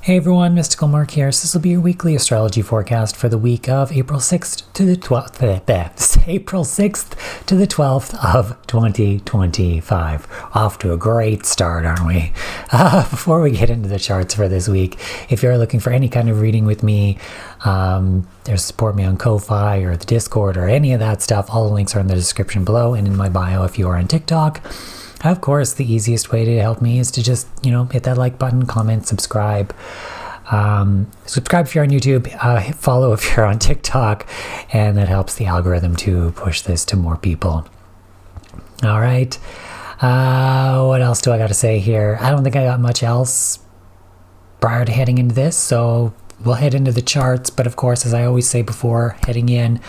Hey everyone, Mystical Mark here. So this will be your weekly astrology forecast for the week of April 6th to the 12th. April 6th to the 12th of 2025. Off to a great start, aren't we? Before we get into the charts for this week, if you're looking for any kind of reading with me, there's support me on Ko-Fi or the Discord or any of that stuff. All the links are in the description below and in my bio if you are on TikTok. Of course, the easiest way to help me is to just, hit that like button, comment, subscribe. Subscribe if you're on YouTube, follow if you're on TikTok, and that helps the algorithm to push this to more people. All right. What else do I got to say here? I don't think I got much else prior to heading into this, so we'll head into the charts. But of course, as I always say before heading in,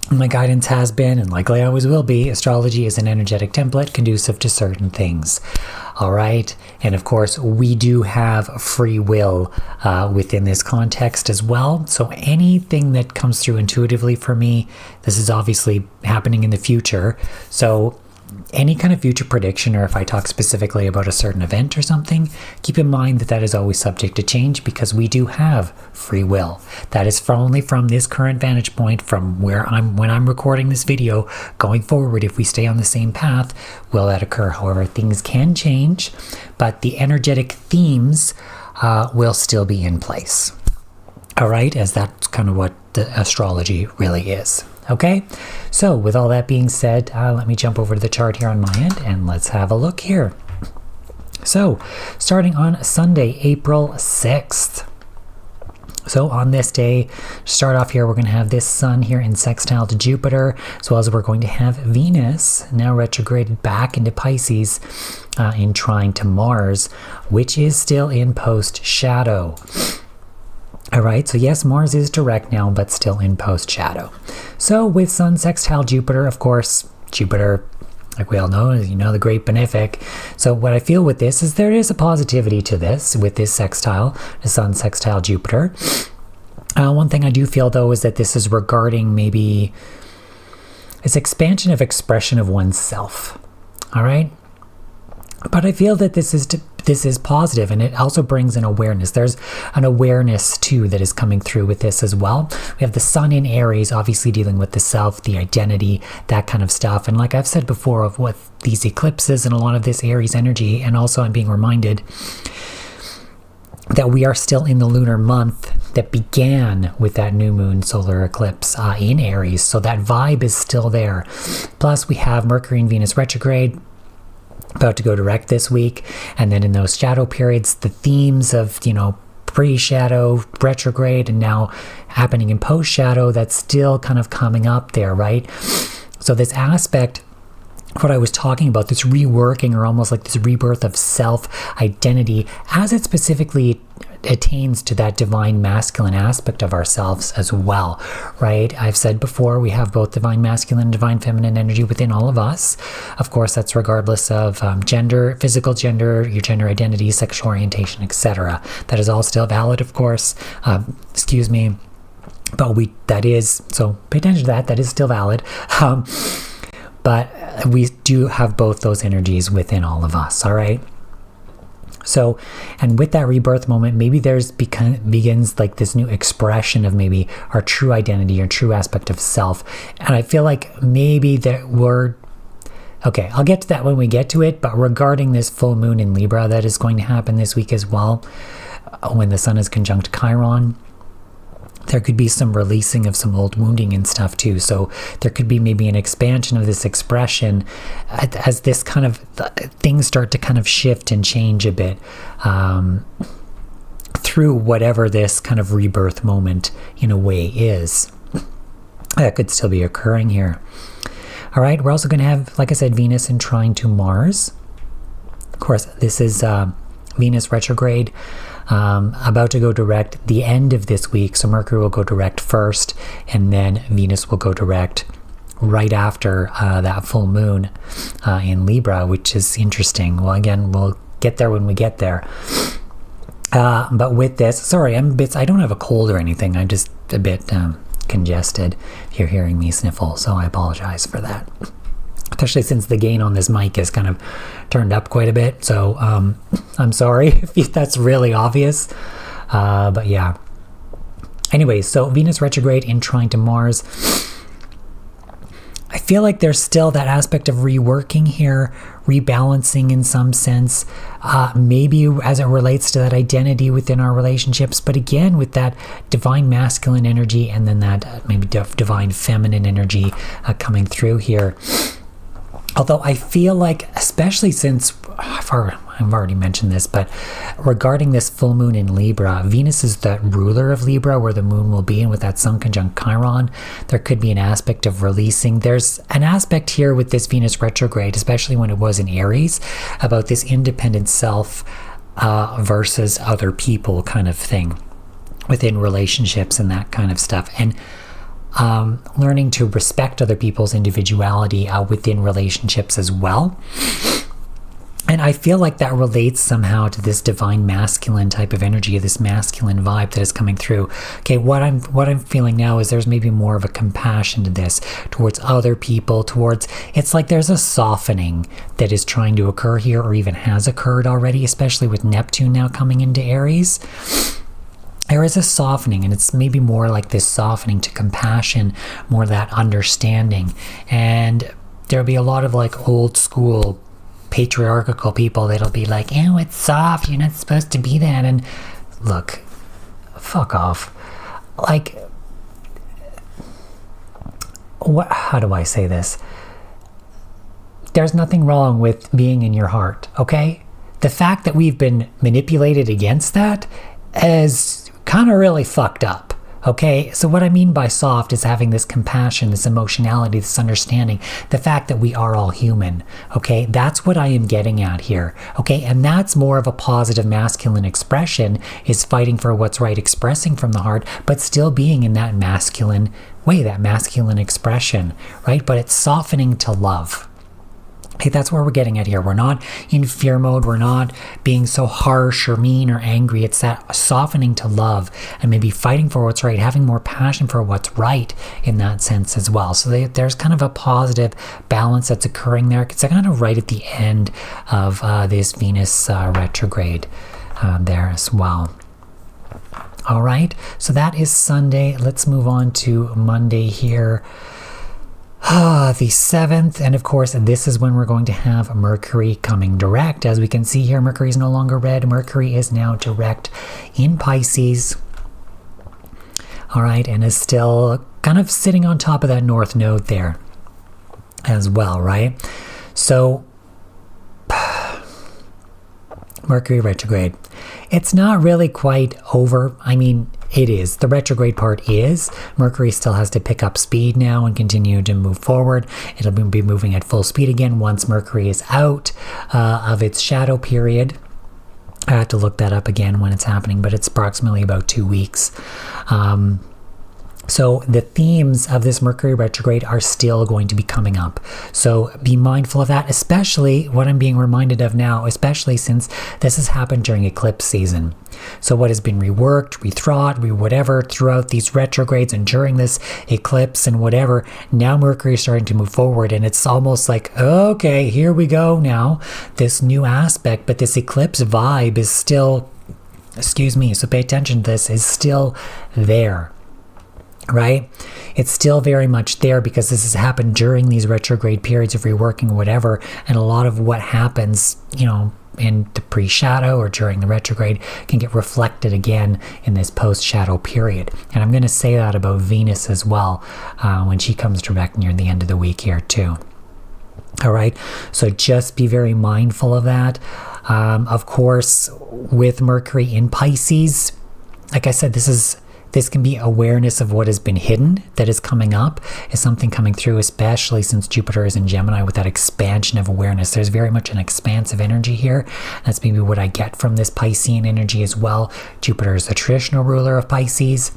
my guidance has been, and likely always will be, astrology is an energetic template conducive to certain things. All right. And of course, we do have free will within this context as well. So anything that comes through intuitively for me, this is obviously happening in the future. So any kind of future prediction, or if I talk specifically about a certain event or something, keep in mind that that is always subject to change because we do have free will. That is only from this current vantage point, from when I'm recording this video. Going forward, if we stay on the same path, will that occur? However, things can change, but the energetic themes will still be in place. All right, as that's kind of what the astrology really is. Okay, so with all that being said, let me jump over to the chart here on my end and let's have a look here. So, starting on Sunday, April 6th. So on this day, start off here, we're going to have this sun here in sextile to Jupiter, as well as we're going to have Venus, now retrograded back into Pisces, in trine to Mars, which is still in post-shadow. All right, so yes, Mars is direct now, but still in post-shadow. So with Sun sextile Jupiter, of course, Jupiter, like we all know, is, the great benefic. So what I feel with this is there is a positivity to this, with this sextile, the Sun sextile Jupiter. One thing I do feel, though, is that this is regarding maybe this expansion of expression of oneself. All right? But I feel that this is positive, and it also brings an awareness. There's an awareness too that is coming through with this as well. We have the sun in Aries, obviously dealing with the self, the identity, that kind of stuff. And like I've said before, of what these eclipses and a lot of this Aries energy, and also I'm being reminded that we are still in the lunar month that began with that new moon solar eclipse in Aries. So that vibe is still there. Plus we have Mercury and Venus retrograde, about to go direct this week, and then in those shadow periods, the themes of pre-shadow, retrograde, and now happening in post-shadow, that's still kind of coming up there, right? So this aspect, what I was talking about, this reworking, or almost like this rebirth of self-identity, as it specifically attains to that divine masculine aspect of ourselves as well, right? I've said before, we have both divine masculine and divine feminine energy within all of us. Of course, that's regardless of gender, physical gender, your gender identity, sexual orientation, etc. That is all still valid, of course. But that is, so pay attention to that is still valid. But we do have both those energies within all of us, all right? So, and with that rebirth moment, maybe begins like this new expression of maybe our true identity or true aspect of self. And I feel like maybe okay, I'll get to that when we get to it, but regarding this full moon in Libra that is going to happen this week as well, when the sun is conjunct Chiron, there could be some releasing of some old wounding and stuff too. So there could be maybe an expansion of this expression as this kind of things start to kind of shift and change a bit through whatever this kind of rebirth moment in a way is. That could still be occurring here. All right, we're also going to have, like I said, Venus in trine to Mars. Of course, this is Venus retrograde. About to go direct the end of this week. So Mercury will go direct first, and then Venus will go direct right after that full moon in Libra, which is interesting. Well, again, we'll get there when we get there. But with this, sorry, I don't have a cold or anything. I'm just a bit congested if you're hearing me sniffle, so I apologize for that. especially since the gain on this mic is kind of turned up quite a bit. So I'm sorry if that's really obvious. But yeah. Anyways, so Venus retrograde in trine to Mars. I feel like there's still that aspect of reworking here, rebalancing in some sense, maybe as it relates to that identity within our relationships, but again with that divine masculine energy and then that maybe divine feminine energy coming through here. Although I feel like, especially since, I've already mentioned this, but regarding this full moon in Libra, Venus is the ruler of Libra, where the moon will be, and with that sun conjunct Chiron, there could be an aspect of releasing. There's an aspect here with this Venus retrograde, especially when it was in Aries, about this independent self versus other people kind of thing within relationships and that kind of stuff. And learning to respect other people's individuality within relationships as well. And I feel like that relates somehow to this divine masculine type of energy, this masculine vibe that is coming through. Okay, what I'm feeling now is there's maybe more of a compassion to this towards other people, it's like there's a softening that is trying to occur here, or even has occurred already, especially with Neptune now coming into Aries. There is a softening, and it's maybe more like this softening to compassion, more that understanding. And there'll be a lot of like old school patriarchal people that'll be like, oh, it's soft, you're not supposed to be that. And look, fuck off. Like, how do I say this? There's nothing wrong with being in your heart, okay? The fact that we've been manipulated against that is kind of really fucked up, okay? So what I mean by soft is having this compassion, this emotionality, this understanding, the fact that we are all human, okay? That's what I am getting at here, okay? And that's more of a positive masculine expression, is fighting for what's right, expressing from the heart, but still being in that masculine way, that masculine expression, right? But it's softening to love. Okay, that's where we're getting at here. We're not in fear mode. We're not being so harsh or mean or angry. It's that softening to love and maybe fighting for what's right, having more passion for what's right in that sense as well. So there's kind of a positive balance that's occurring there. It's kind of right at the end of this Venus retrograde there as well. All right, so that is Sunday. Let's move on to Monday here. The 7th, and of course this is when we're going to have Mercury coming direct. As we can see here, Mercury is no longer red. Mercury is now direct in Pisces. All right, and is still kind of sitting on top of that north node there as well, right? So Mercury retrograde. It's not really quite over. I mean, it is. The retrograde part is. Mercury still has to pick up speed now and continue to move forward. It'll be moving at full speed again once Mercury is out of its shadow period. I have to look that up again when it's happening, but it's approximately about 2 weeks. So the themes of this Mercury retrograde are still going to be coming up. So be mindful of that, especially what I'm being reminded of now, especially since this has happened during eclipse season. So what has been reworked, rethought, whatever throughout these retrogrades and during this eclipse and whatever, now Mercury is starting to move forward, and it's almost like, okay, here we go now, this new aspect, but this eclipse vibe is still, so pay attention to this, is still there. Right? It's still very much there because this has happened during these retrograde periods of reworking or whatever, and a lot of what happens, in the pre-shadow or during the retrograde can get reflected again in this post-shadow period. And I'm going to say that about Venus as well when she comes direct near the end of the week here too. All right, so just be very mindful of that. Of course, with Mercury in Pisces, like I said, this can be awareness of what has been hidden that is coming up, is something coming through, especially since Jupiter is in Gemini with that expansion of awareness. There's very much an expansive energy here. That's maybe what I get from this Piscean energy as well. Jupiter is the traditional ruler of Pisces.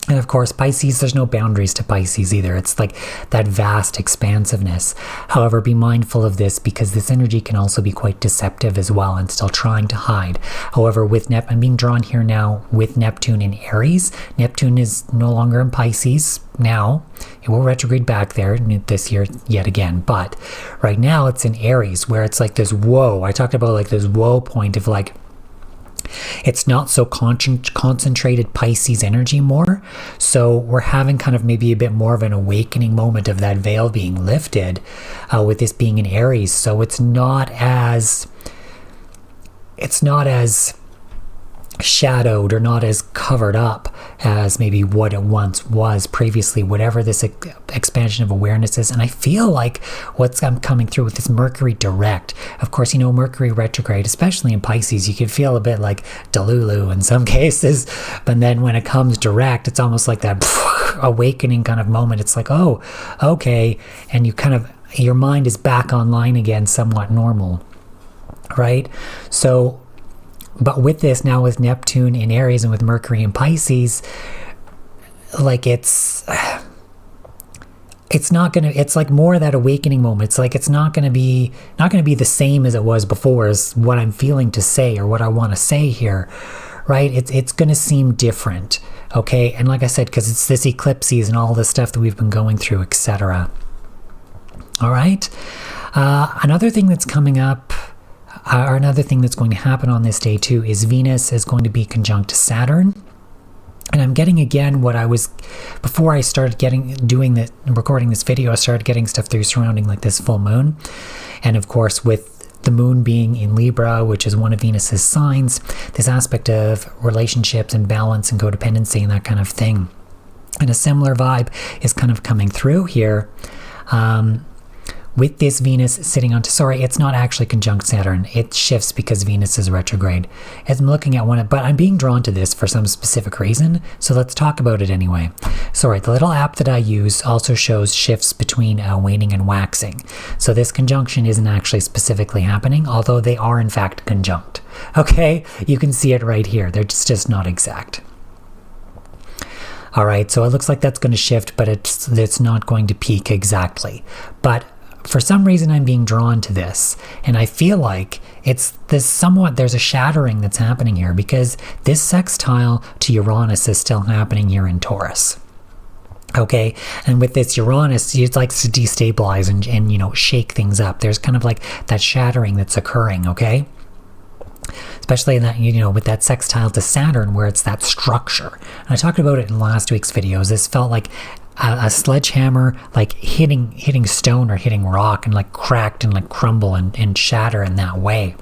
And of course, Pisces, there's no boundaries to Pisces either. It's like that vast expansiveness. However, be mindful of this because this energy can also be quite deceptive as well and still trying to hide. However, with I'm being drawn here now with Neptune in Aries. Neptune is no longer in Pisces now. It will retrograde back there this year yet again. But right now it's in Aries where it's like this whoa. I talked about like this whoa point of like, it's not so concentrated Pisces energy more. So we're having kind of maybe a bit more of an awakening moment of that veil being lifted with this being in Aries. So it's not as shadowed or not as covered up as maybe what it once was previously, whatever this expansion of awareness is. And I feel like what's coming through with this Mercury direct, of course, Mercury retrograde, especially in Pisces, you can feel a bit like Delulu in some cases, but then when it comes direct, it's almost like that awakening kind of moment. It's like, oh, okay, and your mind is back online again, somewhat normal, right? So but with this now, with Neptune in Aries and with Mercury in Pisces, like it's like more of that awakening moment. It's like it's not gonna be the same as it was before, as what I'm feeling to say or what I want to say here, right? It's gonna seem different, okay? And like I said, because it's this eclipses and all this stuff that we've been going through, etc. All right. Another thing that's coming up. Or another thing that's going to happen on this day too is Venus is going to be conjunct Saturn. And I'm getting again what I was, before I started recording this video, I started getting stuff through surrounding like this full moon. And of course with the moon being in Libra, which is one of Venus's signs, this aspect of relationships and balance and codependency and that kind of thing. And a similar vibe is kind of coming through here. With this Venus sitting on, it's not actually conjunct Saturn. It shifts because Venus is retrograde. As I'm looking at but I'm being drawn to this for some specific reason, so let's talk about it anyway. The little app that I use also shows shifts between waning and waxing. So this conjunction isn't actually specifically happening, although they are in fact conjunct. Okay, you can see it right here. They're just not exact. All right, so it looks like that's going to shift, but it's not going to peak exactly. But for some reason I'm being drawn to this, and I feel like there's a shattering that's happening here because this sextile to Uranus is still happening here in Taurus. Okay, and with this Uranus, it likes to destabilize and shake things up. There's kind of like that shattering that's occurring, okay? Especially in that, with that sextile to Saturn where it's that structure. And I talked about it in last week's videos. This felt like a sledgehammer like hitting stone or hitting rock and like cracked and like crumble and shatter in that way.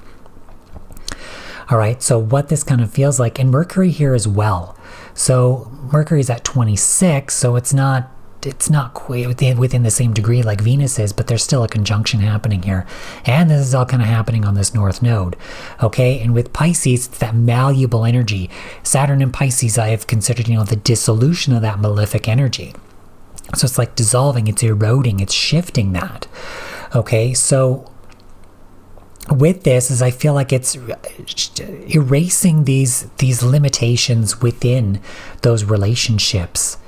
All right, so what this kind of feels like, and Mercury here as well. So Mercury's at 26, so it's not quite within the same degree like Venus is, but there's still a conjunction happening here. And this is all kind of happening on this north node. Okay, and with Pisces, it's that malleable energy. Saturn in Pisces, I have considered, the dissolution of that malefic energy. So it's like dissolving, it's eroding, it's shifting that. Okay, so with this is I feel like it's erasing these limitations within those relationships,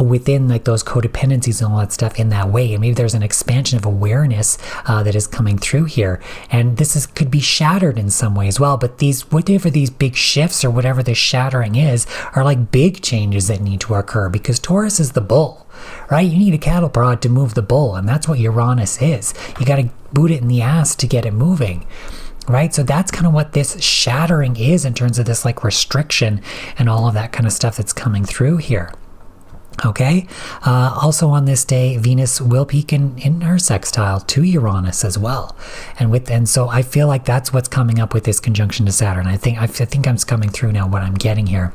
within like those codependencies and all that stuff in that way. And maybe there's an expansion of awareness that is coming through here, and this could be shattered in some way as well. But whatever these big shifts or whatever this shattering is are like big changes that need to occur, because Taurus is the bull, right? You need a cattle prod to move the bull, and that's what Uranus is. You got to boot it in the ass to get it moving, right? So that's kind of what this shattering is in terms of this like restriction and all of that kind of stuff that's coming through here. Okay, also on this day, Venus will peak in her sextile to Uranus as well, and so I feel like that's what's coming up with this conjunction to Saturn. I think I'm coming through now. What I'm getting here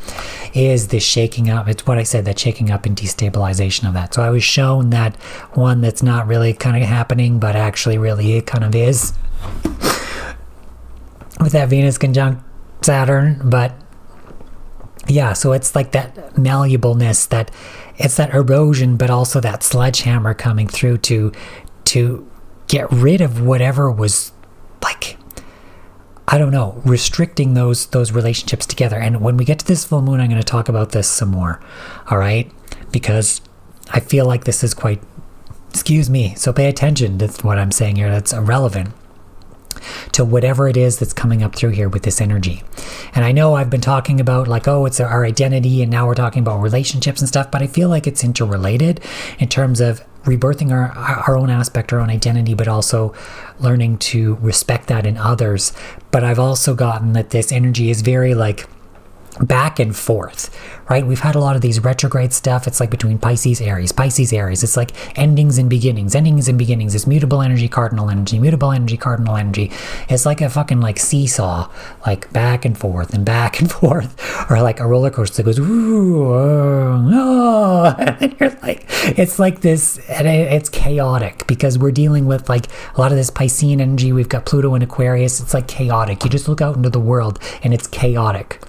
is this shaking up. It's what I said, that shaking up and destabilization of that. So I was shown that one that's not really kind of happening, but actually really it kind of is with that Venus conjunct Saturn. But yeah, so it's like that malleableness, that it's that erosion, but also that sledgehammer coming through to get rid of whatever was like I don't know, restricting those relationships together. And when we get to this full moon, I'm going to talk about this some more. All right? Because I feel like this is quite, excuse me, so pay attention to what I'm saying here. That's irrelevant to whatever it is that's coming up through here with this energy. And I know I've been talking about like, oh, it's our identity, and now we're talking about relationships and stuff, but I feel like it's interrelated in terms of rebirthing our own aspect, our own identity, but also learning to respect that in others. But I've also gotten that this energy is very like back and forth, right? We've had a lot of these retrograde stuff. It's like between Pisces, Aries. It's like endings and beginnings. It's mutable energy, cardinal energy, mutable energy, cardinal energy. It's like a fucking like seesaw, like back and forth, or like a roller coaster that goes, ooh, oh, and you're like, it's like this, and it's chaotic because we're dealing with like a lot of this Piscean energy. We've got Pluto in Aquarius. It's like chaotic. You just look out into the world and it's chaotic.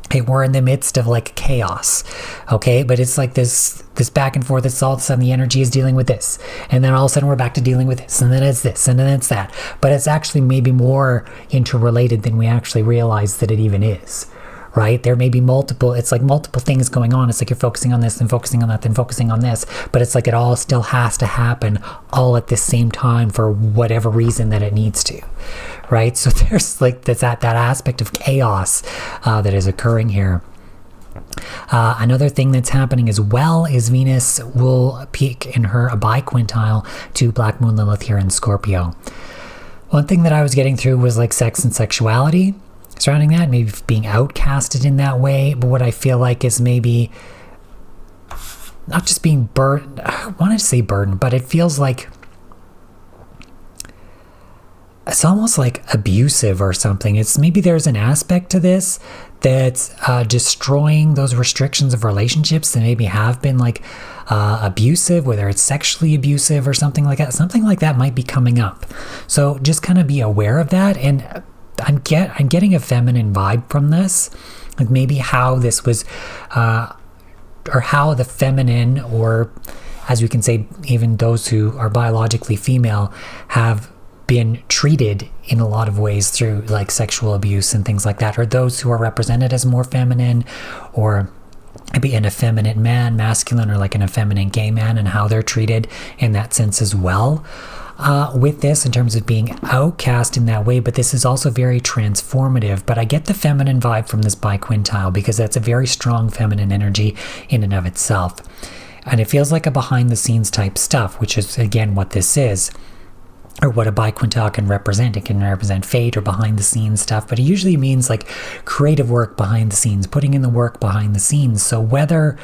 Okay, we're in the midst of like chaos, okay? But it's like this back and forth. It's all of a sudden the energy is dealing with this. And then all of a sudden we're back to dealing with this. And then it's this. And then it's that. But it's actually maybe more interrelated than we actually realize that it even is, right? There may be multiple things going on. It's like you're focusing on this, then focusing on that, then focusing on this. But it's like it all still has to happen all at the same time for whatever reason that it needs to. Right? So there's like that aspect of chaos that is occurring here. Another thing that's happening as well is Venus will peak in her biquintile to Black Moon Lilith here in Scorpio. One thing that I was getting through was like sex and sexuality surrounding that, maybe being outcasted in that way. But what I feel like is maybe not just being burdened. I wanted to say burdened, but it feels like it's almost like abusive or something. It's maybe there's an aspect to this that's destroying those restrictions of relationships that maybe have been like abusive, whether it's sexually abusive or something like that. Something like that might be coming up. So just kind of be aware of that. And I'm getting a feminine vibe from this, like maybe how this was, or how the feminine, or as we can say, even those who are biologically female have been treated in a lot of ways through like sexual abuse and things like that, or those who are represented as more feminine, or maybe an effeminate man, masculine, or like an effeminate gay man, and how they're treated in that sense as well. With this, in terms of being outcast in that way, but this is also very transformative. But I get the feminine vibe from this biquintile because that's a very strong feminine energy in and of itself. And it feels like a behind the scenes type stuff, which is again what this is, or what a biquintile can represent. It can represent fate or behind the scenes stuff, but it usually means like creative work behind the scenes, putting in the work behind the scenes. So whether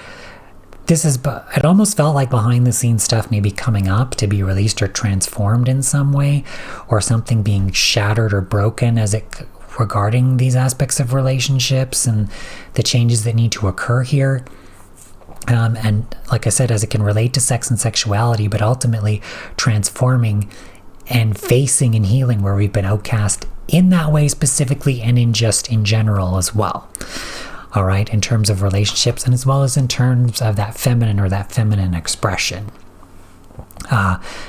this is, it almost felt like behind the scenes stuff maybe coming up to be released or transformed in some way, or something being shattered or broken as it regarding these aspects of relationships and the changes that need to occur here. And like I said, as it can relate to sex and sexuality, but ultimately transforming and facing and healing where we've been outcast in that way specifically, and in general as well. All right, in terms of relationships, and as well as in terms of that feminine or that feminine expression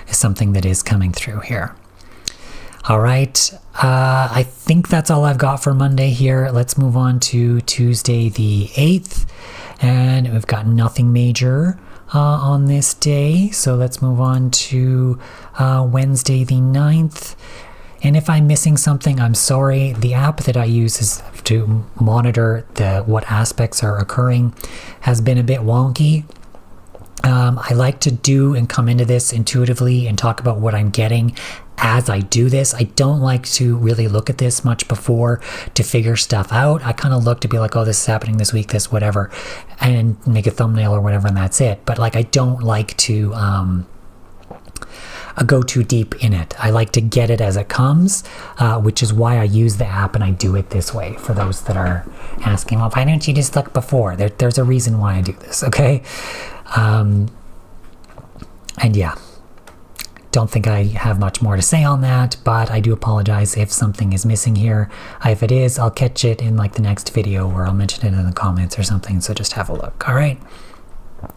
is something that is coming through here. All right, I think that's all I've got for Monday here. Let's move on to Tuesday the 8th, and we've got nothing major on this day. So let's move on to Wednesday the 9th. And if I'm missing something, I'm sorry. The app that I use is to monitor what aspects are occurring has been a bit wonky. I like to do and come into this intuitively and talk about what I'm getting as I do this. I don't like to really look at this much before to figure stuff out. I kind of look to be like, oh, this is happening this week, this whatever, and make a thumbnail or whatever, and that's it. But like, I don't like to go too deep in it. I like to get it as it comes, which is why I use the app and I do it this way. For those that are asking, well, why don't you just look before? There's a reason why I do this, okay? And yeah, don't think I have much more to say on that, but I do apologize if something is missing here. If it is, I'll catch it in like the next video, or I'll mention it in the comments or something, so just have a look. All right.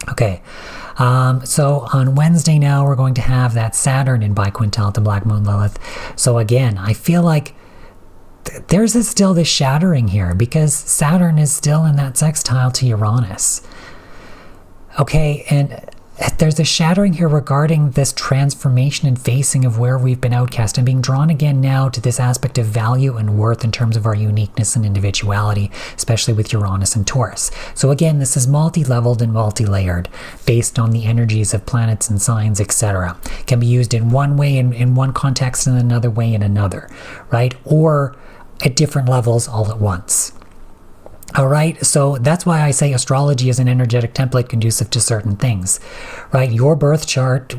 Okay, so on Wednesday now, we're going to have that Saturn in biquintile to Black Moon Lilith. So again, I feel like there's still this shattering here because Saturn is still in that sextile to Uranus. Okay, and there's a shattering here regarding this transformation and facing of where we've been outcast and being drawn again now to this aspect of value and worth in terms of our uniqueness and individuality, especially with Uranus and Taurus. So again, this is multi-leveled and multi-layered based on the energies of planets and signs, etc. Can be used in one way in one context and another way in another, right? Or at different levels all at once. All right, so that's why I say astrology is an energetic template conducive to certain things, right? Your birth chart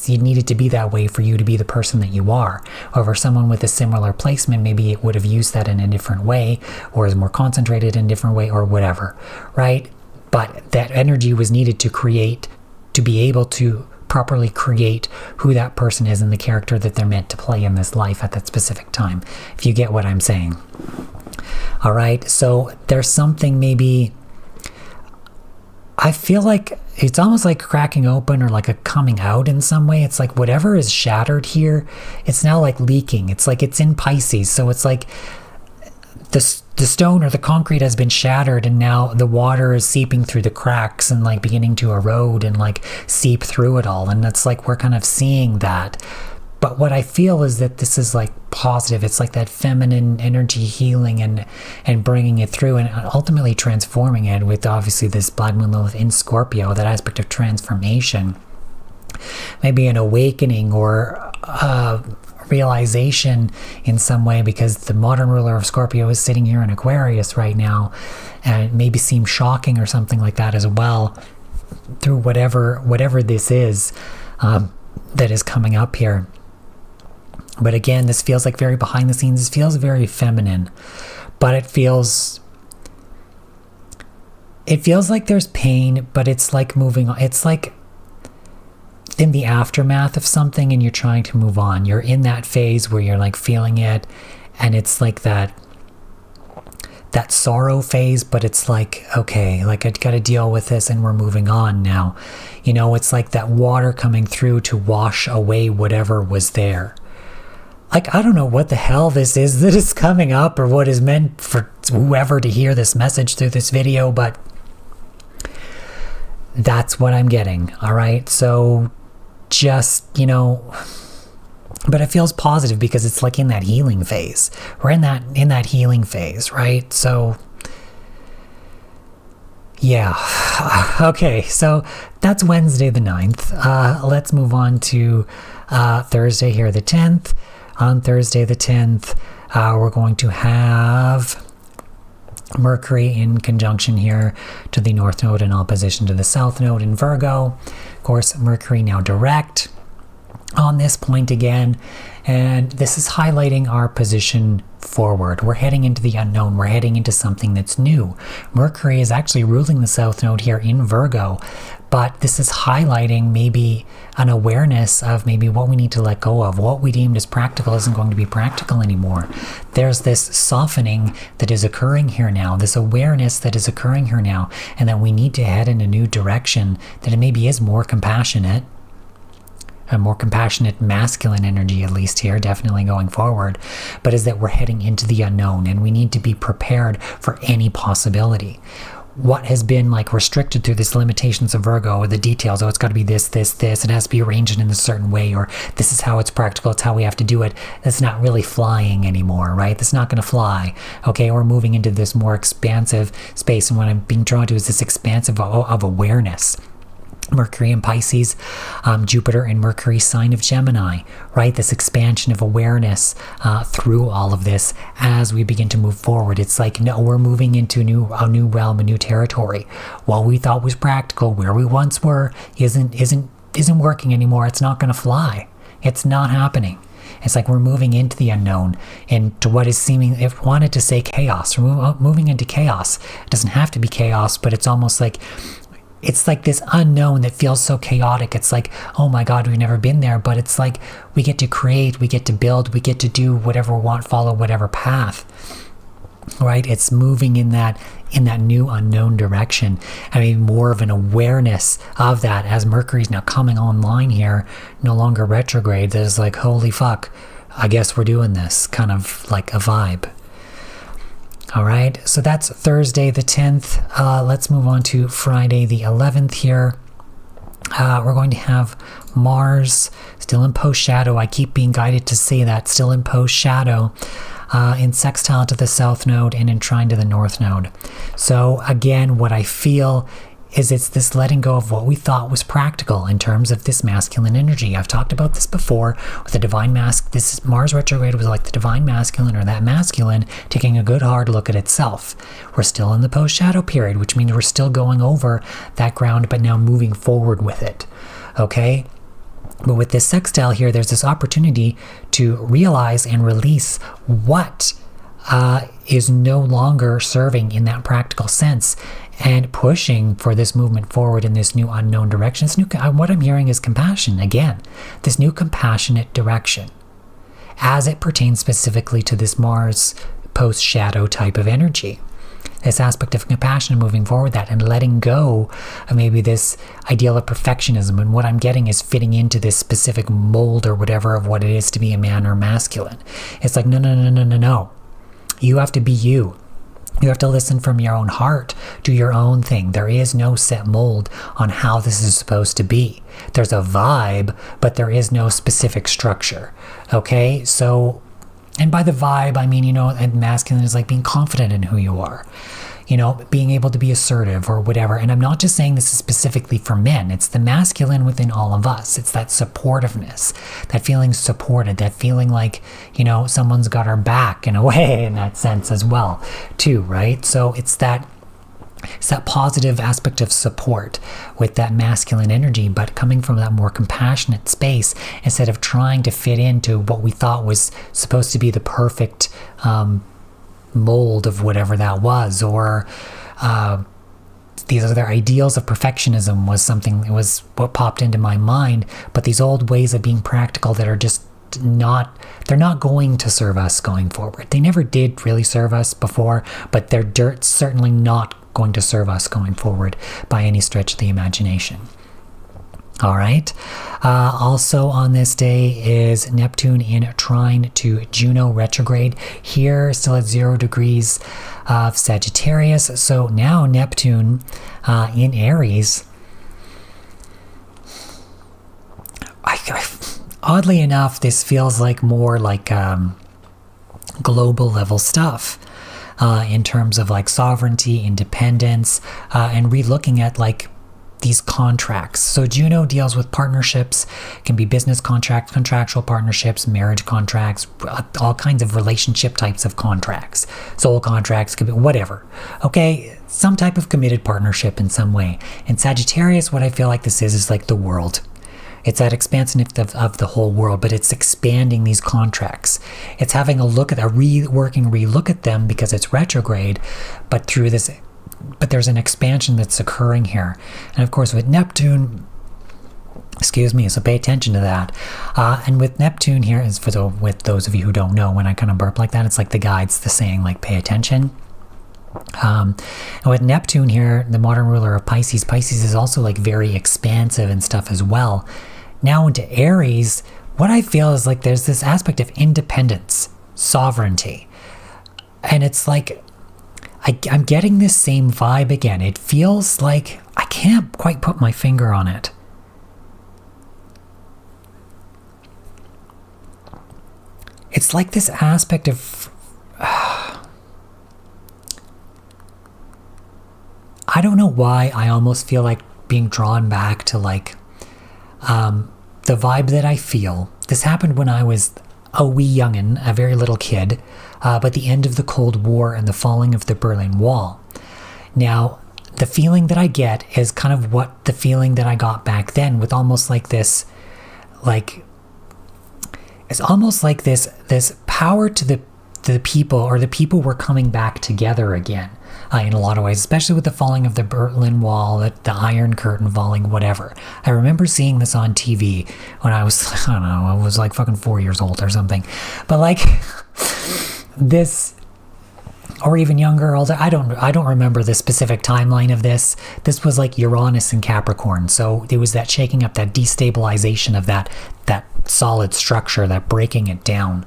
you needed to be that way for you to be the person that you are. However, someone with a similar placement, maybe it would have used that in a different way, or is more concentrated in a different way, or whatever, right? But that energy was needed to be able to properly create who that person is and the character that they're meant to play in this life at that specific time, if you get what I'm saying. All right, so there's something maybe, I feel like it's almost like cracking open or like a coming out in some way. It's like whatever is shattered here, it's now like leaking. It's like it's in Pisces, so it's like the stone or the concrete has been shattered and now the water is seeping through the cracks and like beginning to erode and like seep through it all. And that's like we're kind of seeing that. But what I feel is that this is like positive. It's like that feminine energy healing and bringing it through and ultimately transforming it with obviously this Black Moon Lilith in Scorpio, that aspect of transformation. Maybe an awakening or realization in some way, because the modern ruler of Scorpio is sitting here in Aquarius right now, and it maybe seems shocking or something like that as well through whatever this is that is coming up here. But again, this feels like very behind the scenes. This feels very feminine, but it feels like there's pain, but it's like moving on. It's like in the aftermath of something and you're trying to move on. You're in that phase where you're like feeling it, and it's like that sorrow phase, but it's like, okay, like I got to deal with this and we're moving on now. You know, it's like that water coming through to wash away whatever was there. Like, I don't know what the hell this is that is coming up or what is meant for whoever to hear this message through this video, but that's what I'm getting. All right. So just, you know, but it feels positive because it's like in that healing phase. We're in that healing phase, right? So yeah. Okay. So that's Wednesday the 9th. Let's move on to Thursday here, the 10th. On Thursday the 10th, we're going to have Mercury in conjunction here to the North Node in opposition to the South Node in Virgo. Of course, Mercury now direct on this point again, and this is highlighting our position forward. We're heading into the unknown. We're heading into something that's new. Mercury is actually ruling the South Node here in Virgo, but this is highlighting maybe an awareness of maybe what we need to let go of. What we deemed as practical isn't going to be practical anymore. There's this softening that is occurring here now, this awareness that is occurring here now, and that we need to head in a new direction that it maybe is more compassionate, a more compassionate masculine energy, at least here, definitely going forward, but is that we're heading into the unknown and we need to be prepared for any possibility. What has been like restricted through this limitations of Virgo, or the details, oh, it's got to be this, it has to be arranged in a certain way, or this is how it's practical, it's how we have to do it. That's not really flying anymore, right? That's not going to fly. Okay, we're moving into this more expansive space, and what I'm being drawn to is this expansive of awareness. Mercury in Pisces, Jupiter and Mercury sign of Gemini, right? This expansion of awareness through all of this as we begin to move forward. It's like, no, we're moving into a new realm, a new territory. What we thought was practical, where we once were, isn't working anymore. It's not going to fly. It's not happening. It's like we're moving into the unknown, into what is seeming, if wanted to say chaos, we're moving into chaos. It doesn't have to be chaos, but it's almost like, it's like this unknown that feels so chaotic. It's like, oh my God, we've never been there. But it's like we get to create, we get to build, we get to do whatever we want, follow whatever path, right? It's moving in that new unknown direction. I mean, more of an awareness of that as Mercury's now coming online here, no longer retrograde. There's like, holy fuck, I guess we're doing this, kind of like a vibe. All right, so that's Thursday the 10th. Let's move on to Friday the 11th here. We're going to have Mars still in post shadow. I keep being guided to say that, still in post shadow, in sextile to the south node and in trine to the north node. So again, what I feel is it's this letting go of what we thought was practical in terms of this masculine energy. I've talked about this before with the divine this Mars retrograde was like the divine masculine, or that masculine taking a good hard look at itself. We're still in the post-shadow period, which means we're still going over that ground, but now moving forward with it. Okay? But with this sextile here, there's this opportunity to realize and release what is no longer serving in that practical sense, and pushing for this movement forward in this new unknown direction. What I'm hearing is compassion again, this new compassionate direction as it pertains specifically to this Mars post-shadow type of energy. This aspect of compassion moving forward that and letting go of maybe this ideal of perfectionism, and what I'm getting is fitting into this specific mold or whatever of what it is to be a man or masculine. It's like, no. You have to be you. You have to listen from your own heart, do your own thing. There is no set mold on how this is supposed to be. There's a vibe, but there is no specific structure. Okay? So, and by the vibe, I mean, and masculine is like being confident in who you are. Being able to be assertive or whatever. And I'm not just saying this is specifically for men. It's the masculine within all of us. It's that supportiveness, that feeling supported, that feeling like, someone's got our back in a way, in that sense as well, too, right? So it's that positive aspect of support with that masculine energy, but coming from that more compassionate space instead of trying to fit into what we thought was supposed to be the perfect mold of whatever that was, or these other ideals of perfectionism was what popped into my mind. But these old ways of being practical that are just they're not going to serve us going forward. They never did really serve us before, but they're certainly not going to serve us going forward by any stretch of the imagination. All right. Also on this day is Neptune in trine to Juno retrograde. Here, still at 0 degrees of Sagittarius. So now Neptune in Aries. Oddly enough, this feels like more like global level stuff. In terms of like sovereignty, independence, and relooking at like these contracts. So Juno deals with partnerships, can be business contracts, contractual partnerships, marriage contracts, all kinds of relationship types of contracts. Soul contracts, could be whatever. Okay, some type of committed partnership in some way. And Sagittarius, what I feel like this is like the world. It's that expansion of the whole world, but it's expanding these contracts. It's having a look at relook at them because it's retrograde, but through this, but there's an expansion that's occurring here. And of course with Neptune, so pay attention to that. And with Neptune here, with those of you who don't know, when I kind of burp like that, it's like the guides, the saying, like pay attention. And with Neptune here, the modern ruler of Pisces is also like very expansive and stuff as well. Now into Aries, what I feel is like there's this aspect of independence, sovereignty. And it's like, I'm getting this same vibe again. It feels like, I can't quite put my finger on it. It's like this aspect of, I don't know why I almost feel like being drawn back to like the vibe that I feel. This happened when I was a wee youngin', a very little kid, but the end of the Cold War and the falling of the Berlin Wall. Now, the feeling that I get is kind of what the feeling that I got back then, with almost like this, like, it's almost like this power to the people, or the people were coming back together again. In a lot of ways, especially with the falling of the Berlin Wall, the Iron Curtain falling, whatever. I remember seeing this on TV when I was, I don't know, I was like fucking 4 years old or something. But like this, or even younger, older, I don't remember the specific timeline of this. This was like Uranus and Capricorn. So there was that shaking up, that destabilization of that solid structure, that breaking it down.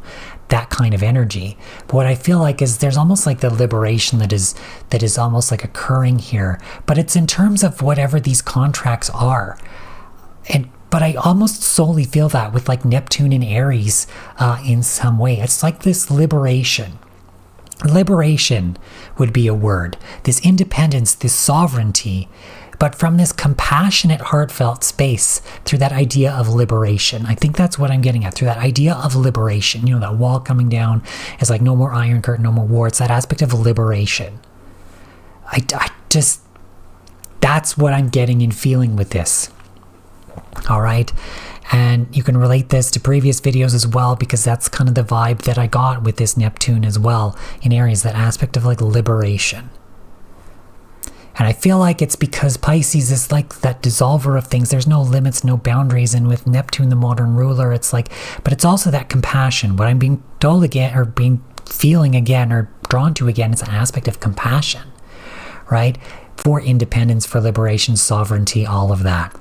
that kind of energy. But what I feel like is there's almost like the liberation that is almost like occurring here, but it's in terms of whatever these contracts are. But I almost solely feel that with like Neptune and Aries in some way. It's like this liberation. Liberation would be a word. This independence, this sovereignty, but from this compassionate, heartfelt space through that idea of liberation. I think that's what I'm getting at, through that idea of liberation. You know, that wall coming down is like no more Iron Curtain, no more war. It's that aspect of liberation. I just, that's what I'm getting and feeling with this. All right. And you can relate this to previous videos as well, because that's kind of the vibe that I got with this Neptune as well in Aries, that aspect of like liberation. And I feel like it's because Pisces is like that dissolver of things. There's no limits, no boundaries. And with Neptune, the modern ruler, it's like, but it's also that compassion. What I'm being told again, or feeling again, or drawn to again, is an aspect of compassion, right? For independence, for liberation, sovereignty, all of that.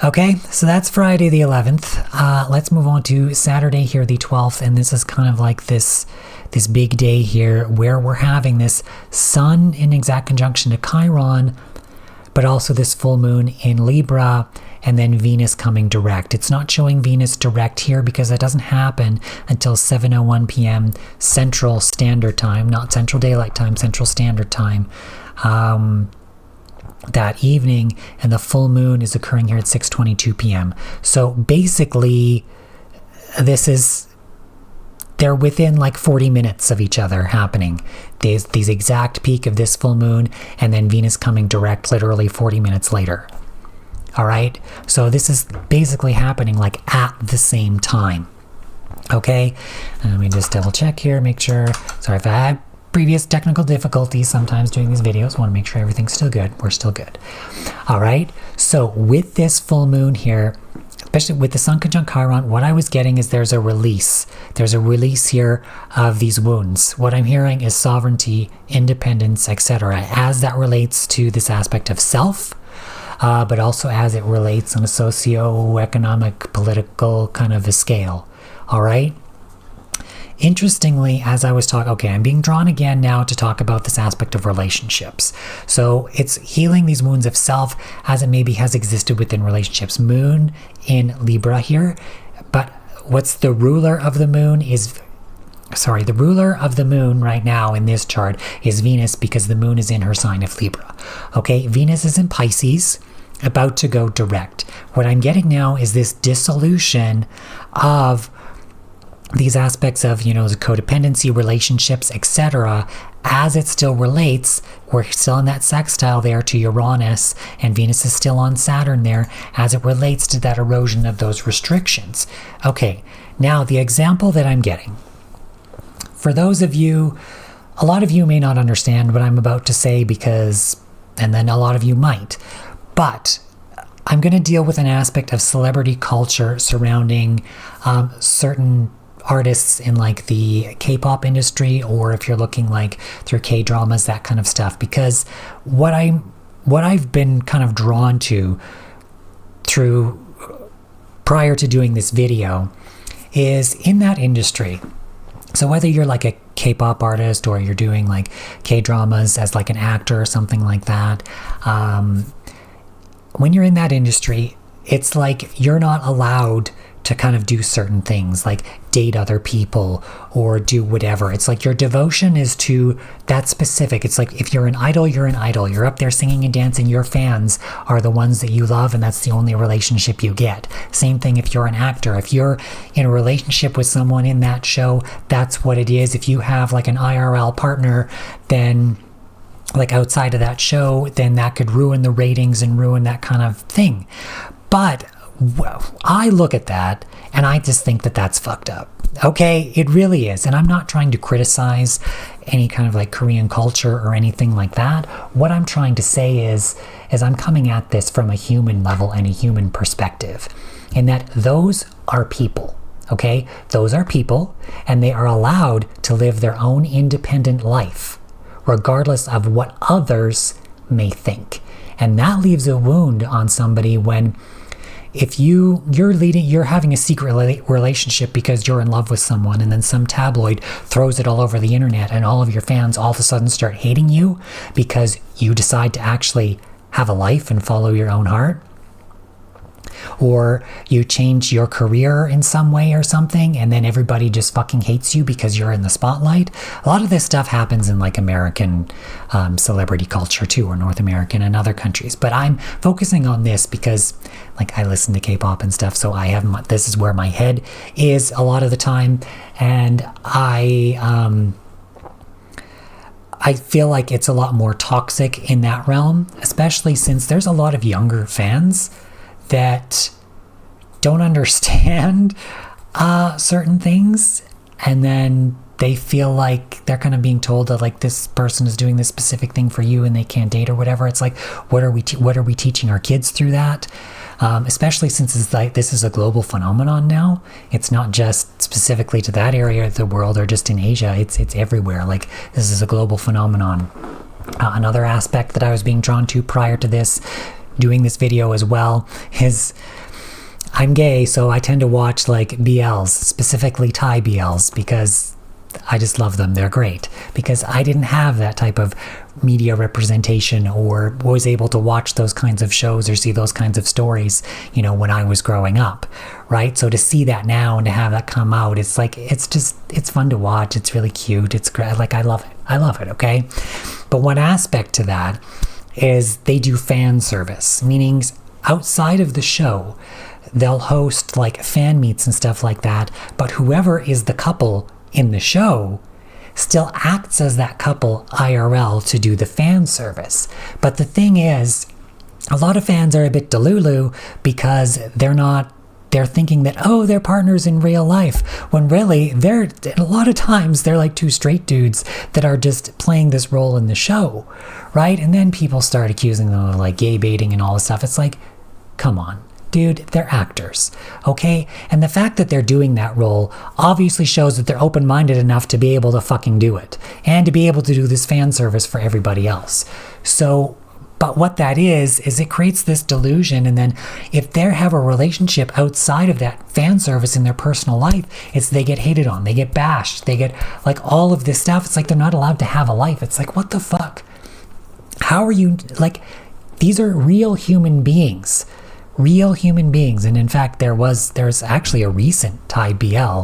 Okay, so that's Friday the 11th. Let's move on to Saturday here, the 12th. And this is kind of like this big day here where we're having this Sun in exact conjunction to Chiron, but also this full moon in Libra, and then Venus coming direct. It's not showing Venus direct here because that doesn't happen until 7:01 p.m. Central Standard Time, not Central Daylight Time, Central Standard Time. That evening, and the full moon is occurring here at 6:22 p.m. So basically, they're within like 40 minutes of each other happening. These exact peak of this full moon, and then Venus coming direct literally 40 minutes later. All right, so this is basically happening like at the same time. Okay, let me just double check here, make sure. Sorry if I had previous technical difficulties sometimes doing these videos. Want to make sure everything's still good. We're still good. All right, so with this full moon here, especially with the Sun conjunct Chiron, what I was getting is there's a release. There's a release here of these wounds. What I'm hearing is sovereignty, independence, etc. as that relates to this aspect of self, but also as it relates on a socio-economic, political kind of a scale. All right? Interestingly, as I was talking, okay, I'm being drawn again now to talk about this aspect of relationships. So it's healing these wounds of self as it maybe has existed within relationships. Moon in Libra here, but what's the ruler of the moon is, the ruler of the moon right now in this chart is Venus, because the moon is in her sign of Libra. Okay, Venus is in Pisces, about to go direct. What I'm getting now is this dissolution of these aspects of, you know, the codependency, relationships, etc. as it still relates. We're still in that sextile there to Uranus, and Venus is still on Saturn there as it relates to that erosion of those restrictions. Okay, now the example that I'm getting, for those of you, a lot of you may not understand what I'm about to say because, and then a lot of you might, but I'm going to deal with an aspect of celebrity culture surrounding certain artists in like the K-pop industry, or if you're looking like through K-dramas, that kind of stuff, because what I've been kind of drawn to through prior to doing this video is in that industry. So whether you're like a K-pop artist or you're doing like K-dramas as like an actor or something like that, when you're in that industry, it's like you're not allowed to kind of do certain things like date other people or do whatever. It's like your devotion is to that specific. It's like if you're an idol, you're an idol. You're up there singing and dancing. Your fans are the ones that you love, and that's the only relationship you get. Same thing if you're an actor. If you're in a relationship with someone in that show, that's what it is. If you have like an IRL partner, then like outside of that show, then that could ruin the ratings and ruin that kind of thing. But I look at that and I just think that that's fucked up. Okay, it really is. And I'm not trying to criticize any kind of like Korean culture or anything like that. What I'm trying to say is I'm coming at this from a human level and a human perspective, in that those are people. Okay, those are people, and they are allowed to live their own independent life, regardless of what others may think. And that leaves a wound on somebody when if you're having a secret relationship because you're in love with someone, and then some tabloid throws it all over the internet, and all of your fans all of a sudden start hating you because you decide to actually have a life and follow your own heart, or you change your career in some way or something, and then everybody just fucking hates you because you're in the spotlight. A lot of this stuff happens in like American celebrity culture too, or North American and other countries. But I'm focusing on this because like I listen to K-pop and stuff, so this is where my head is a lot of the time, and I feel like it's a lot more toxic in that realm, especially since there's a lot of younger fans that don't understand certain things, and then they feel like they're kind of being told that like this person is doing this specific thing for you and they can't date or whatever. It's like, what are we teaching our kids through that? Especially since it's like this is a global phenomenon now. It's not just specifically to that area of the world or just in Asia. It's everywhere. Like this is a global phenomenon. Another aspect that I was being drawn to prior to this, doing this video as well, is I'm gay, so I tend to watch like BLs, specifically Thai BLs, because I just love them. They're great because I didn't have that type of media representation or was able to watch those kinds of shows or see those kinds of stories, when I was growing up, right? So to see that now and to have that come out, it's like, it's fun to watch. It's really cute. It's great. Like, I love it. Okay. But one aspect to that is they do fan service, meaning outside of the show, they'll host like fan meets and stuff like that. But whoever is the couple in the show still acts as that couple IRL to do the fan service. But the thing is, a lot of fans are a bit delulu because they're thinking that, oh, they're partners in real life, when really a lot of times they're like two straight dudes that are just playing this role in the show, right? And then people start accusing them of like gay baiting and all this stuff. It's like, come on, dude, they're actors, okay? And the fact that they're doing that role obviously shows that they're open-minded enough to be able to fucking do it and to be able to do this fan service for everybody else. So, but what that is it creates this delusion, and then if they have a relationship outside of that fan service in their personal life, they get hated on, they get bashed, they get like all of this stuff. It's like they're not allowed to have a life. It's like, what the fuck? How are you, like, these are real human beings. And in fact, there's actually a recent Thai BL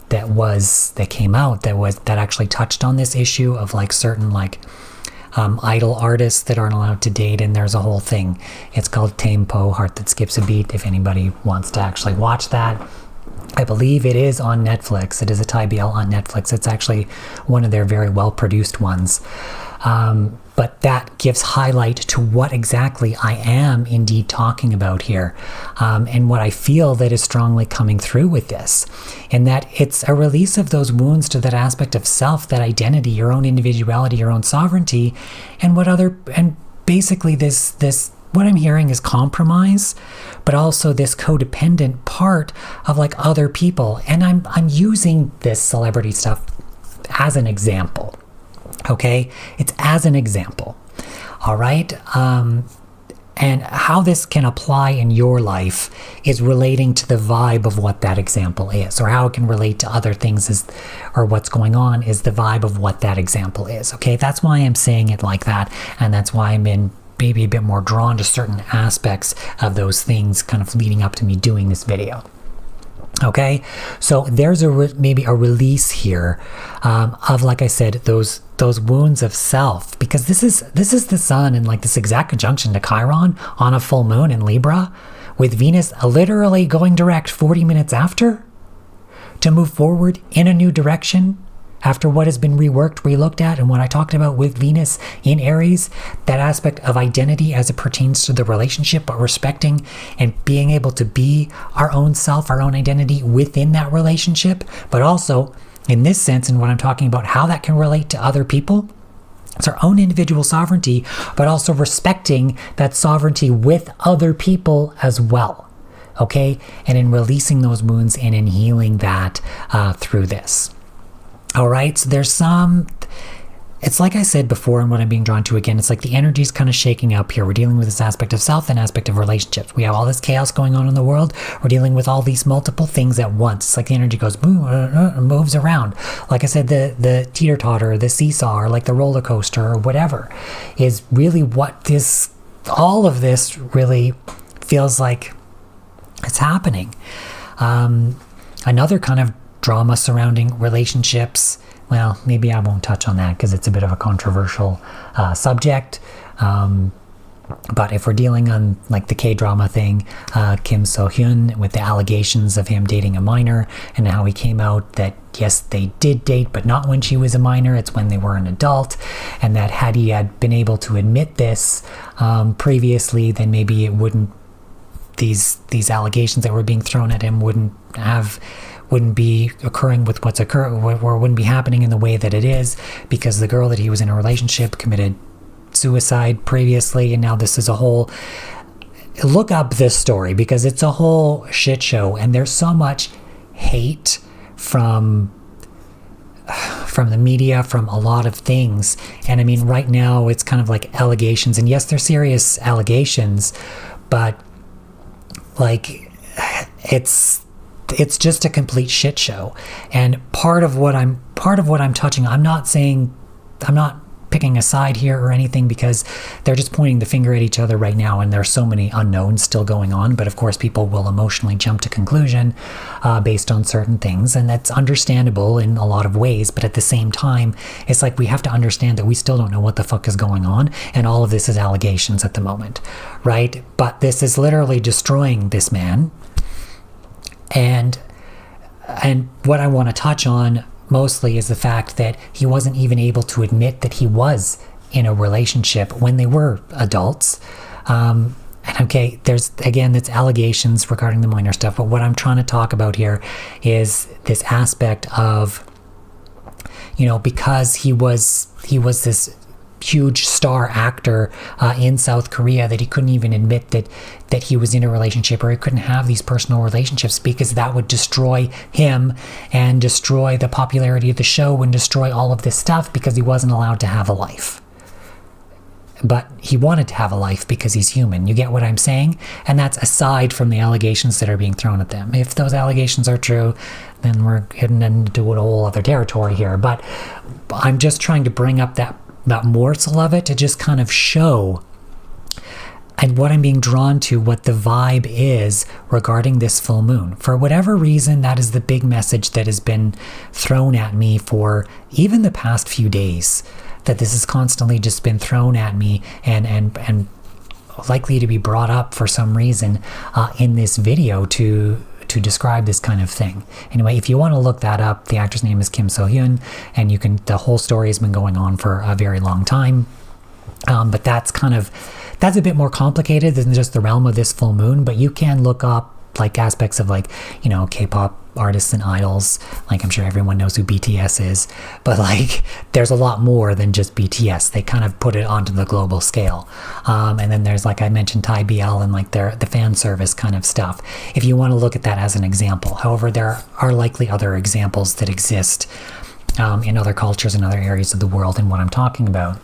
that came out that actually touched on this issue of like certain like idol artists that aren't allowed to date, and there's a whole thing. It's called Tempo, Heart That Skips a Beat, if anybody wants to actually watch that. I believe it is on Netflix. It is a Thai BL on Netflix. It's actually one of their very well produced ones. But that gives highlight to what exactly I am indeed talking about here, and what I feel that is strongly coming through with this, and that it's a release of those wounds to that aspect of self, that identity, your own individuality, your own sovereignty, and basically this what I'm hearing is compromise, but also this codependent part of like other people. And I'm using this celebrity stuff as an example. Okay, it's as an example. All right. And how this can apply in your life is relating to the vibe of what that example is, or how it can relate to other things or what's going on is the vibe of what that example is. Okay, that's why I'm saying it like that. And that's why I'm maybe a bit more drawn to certain aspects of those things kind of leading up to me doing this video. Okay, so there's maybe a release here of, like I said, those wounds of self, because this is the sun in like this exact conjunction to Chiron on a full moon in Libra, with Venus literally going direct 40 minutes after to move forward in a new direction after what has been relooked at, and what I talked about with Venus in Aries, that aspect of identity as it pertains to the relationship, but respecting and being able to be our own self, our own identity within that relationship, but also in this sense, and what I'm talking about, how that can relate to other people. It's our own individual sovereignty, but also respecting that sovereignty with other people as well. Okay, and in releasing those wounds and in healing that through this. All right, so there's some, it's like I said before, and what I'm being drawn to again, it's like the energy's kind of shaking up here. We're dealing with this aspect of self and aspect of relationships. We have all this chaos going on in the world. We're dealing with all these multiple things at once. It's like the energy goes boom, moves around. Like I said, the teeter-totter, the seesaw, or like the roller coaster, or whatever, is really what all of this really feels like it's happening. Another kind of drama surrounding relationships. Well, maybe I won't touch on that because it's a bit of a controversial subject. But if we're dealing on like the K-drama thing, Kim So-hyun with the allegations of him dating a minor, and how he came out that yes, they did date, but not when she was a minor, it's when they were an adult, and that had he had been able to admit this previously, then maybe it wouldn't, these allegations that were being thrown at him wouldn't be occurring with what's occurring, or wouldn't be happening in the way that it is, because the girl that he was in a relationship committed suicide previously, and now this is a whole, look up this story because it's a whole shit show, and there's so much hate from the media, from a lot of things. And I mean, right now it's kind of like allegations, and yes, they're serious allegations, but like it's just a complete shit show. And part of what I'm touching, I'm not picking a side here or anything, because they're just pointing the finger at each other right now, and there's so many unknowns still going on. But of course, people will emotionally jump to conclusion based on certain things, and that's understandable in a lot of ways. But at the same time, it's like we have to understand that we still don't know what the fuck is going on, and all of this is allegations at the moment, right? But this is literally destroying this man. And what I want to touch on mostly is the fact that he wasn't even able to admit that he was in a relationship when they were adults. And okay, that's allegations regarding the minor stuff, but what I'm trying to talk about here is this aspect of, because he was this huge star actor in South Korea, that he couldn't even admit that he was in a relationship, or he couldn't have these personal relationships, because that would destroy him and destroy the popularity of the show and destroy all of this stuff, because he wasn't allowed to have a life. But he wanted to have a life because he's human. You get what I'm saying? And that's aside from the allegations that are being thrown at them. If those allegations are true, then we're heading into a whole other territory here. But I'm just trying to bring up that morsel of it to just kind of show, and what I'm being drawn to, what the vibe is regarding this full moon. For whatever reason, that is the big message that has been thrown at me for even the past few days, that this has constantly just been thrown at me and likely to be brought up for some reason in this video to describe this kind of thing. Anyway, if you want to look that up, the actor's name is Kim So-hyun, and the whole story has been going on for a very long time. But that's a bit more complicated than just the realm of this full moon, but you can look up like aspects of K-pop artists and idols. Like, I'm sure everyone knows who BTS is, but like there's a lot more than just BTS. They kind of put it onto the global scale. And then there's, like I mentioned, Thai BL and like the fan service kind of stuff, if you want to look at that as an example. However, there are likely other examples that exist in other cultures and other areas of the world in what I'm talking about.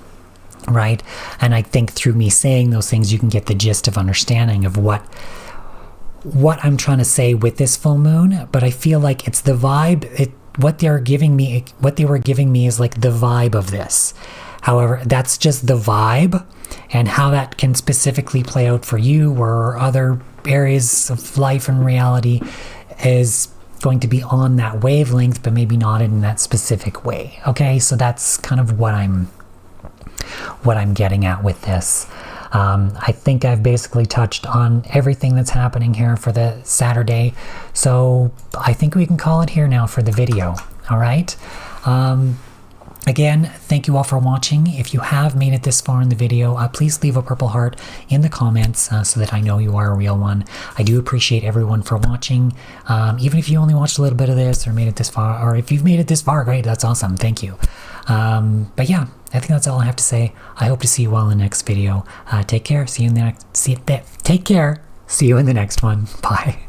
Right? And I think through me saying those things, you can get the gist of understanding of what I'm trying to say with this full moon. But I feel like it's the vibe. What they were giving me is like the vibe of this. However, that's just the vibe, and how that can specifically play out for you or other areas of life and reality is going to be on that wavelength, but maybe not in that specific way. Okay, so that's kind of what I'm getting at with this. I think I've basically touched on everything that's happening here for the Saturday, so I think we can call it here now for the video. All right. Again, thank you all for watching. If you have made it this far in the video, please leave a purple heart in the comments so that I know you are a real one. I do appreciate everyone for watching. Even if you only watched a little bit of this or made it this far, or if you've made it this far, great, that's awesome. Thank you. But yeah, I think that's all I have to say. I hope to see you all in the next video. Take care. See you in the next one. Bye.